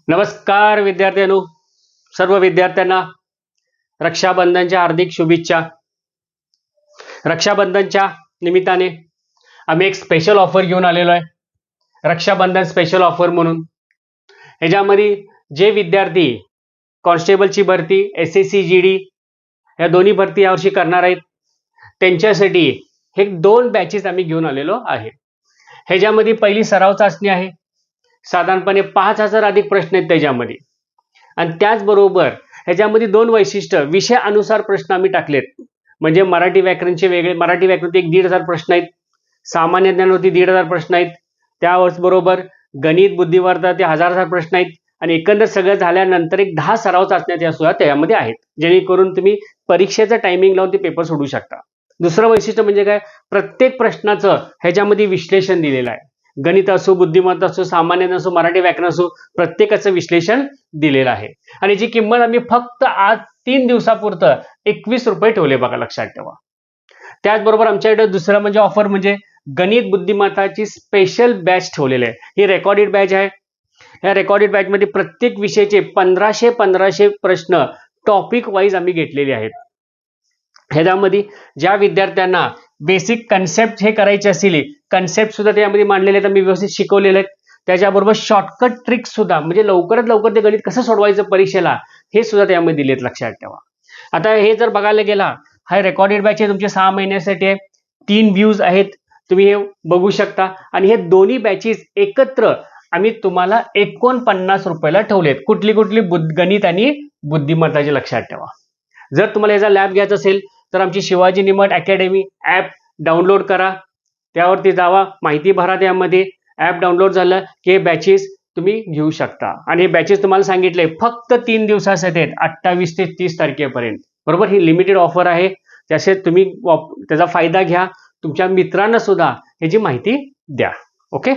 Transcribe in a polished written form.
नमस्कार विद्यार्थ्यांनो, सर्व विद्यार्थ्यांना रक्षाबंधनच्या हार्दिक शुभेच्छा. रक्षाबंधनच्या निमित्ताने आम्ही एक स्पेशल ऑफर घेऊन आलेलो आहे. रक्षाबंधन स्पेशल ऑफर म्हणून ह्याच्यामध्ये जे विद्यार्थी कॉन्स्टेबलची भरती, SSC GD या दोन्ही भरती यावर्षी करणार आहेत त्यांच्यासाठी हे 2 बॅचेस आम्ही घेऊन आलेलो आहे. ह्याच्यामध्ये पहिली सराव चाचणी आहे. साधारणपणे 5000 अधिक प्रश्न आहेत त्याच्यामध्ये, आणि त्याचबरोबर ह्याच्यामध्ये 2 वैशिष्ट्य विषयानुसार प्रश्न आम्ही टाकलेत. म्हणजे मराठी व्याकरणचे वेगळे, मराठी व्याकरणाचे 1500 प्रश्न आहेत, सामान्य ज्ञानावरती 1500 प्रश्न आहेत, त्याबरोबर गणित बुद्धिमत्ता ते 1000 प्रश्न आहेत, आणि एकंदर सगळं झाल्यानंतर एक 10 सराव चाचण्या त्या सुद्धा त्यामध्ये आहेत, जेणेकरून तुम्ही परीक्षेचा टायमिंग लावून ते पेपर सोडू शकता. दुसरं वैशिष्ट्य म्हणजे काय, प्रत्येक प्रश्नाचं ह्याच्यामध्ये विश्लेषण दिलेलं आहे. गणित असो, बुद्धिमत्ता असो, सामान्य ज्ञान असो, मराठी व्याकरण असो, प्रत्येकाचं विश्लेषण दिलेलं आहे. आणि जी किंमत आम्ही फक्त आज 3 दिवसापुरतं 21 रुपये ठेवले, बघा लक्षात ठेवा. त्याचबरोबर आमच्याकडे दुसरं म्हणजे ऑफर म्हणजे गणित बुद्धिमत्ताची स्पेशल बॅच ठेवलेली आहे. ही रेकॉर्डेड बॅच आहे. या रेकॉर्डेड बॅच मध्ये प्रत्येक विषयाचे 1500 प्रश्न टॉपिक वाईज आम्ही घेतलेले आहेत. ह्याच्यामध्ये ज्या विद्यार्थ्यांना बेसिक कन्सेप्ट हे करायचे असतील, कन्सेप्ट सुद्धा त्यामध्ये मांडलेले आहेत, मी व्यवस्थित शिकवलेले आहेत. त्याच्याबरोबर शॉर्टकट ट्रिक्स सुद्धा, म्हणजे लवकरात लवकर ते गणित कसं सोडवायचं परीक्षेला, हे सुद्धा त्यामध्ये दिलेत, लक्षात ठेवा. आता हे जर बघायला गेला, हा रेकॉर्डेड बॅच आहे, तुमचे 6 महिन्यासाठी आहे. 3 व्ह्यूज आहेत, तुम्ही हे बघू शकता. आणि हे दोन्ही बॅचेस एकत्र आम्ही तुम्हाला 49 रुपयाला ठेवलेत. कुठली गणित आणि बुद्धिमत्ताचे, लक्षात ठेवा. जर तुम्हाला याचा लॅब घ्यायचा असेल तर आमची Shivaji Nimat academy app download करा, त्यावरती जावा, माहिती भरा. त्यामध्ये ॲप डाउनलोड झालं की हे बॅचेस तुम्ही घेऊ शकता. आणि हे बॅचेस तुम्हाला सांगितले फक्त 3 दिवसासाठी आहेत, 28 ते 30 तारखेपर्यंत. बरोबर, ही लिमिटेड ऑफर आहे. त्याचे तुम्ही त्याचा फायदा घ्या, तुमच्या मित्रांना सुद्धा ह्याची माहिती द्या. ओके.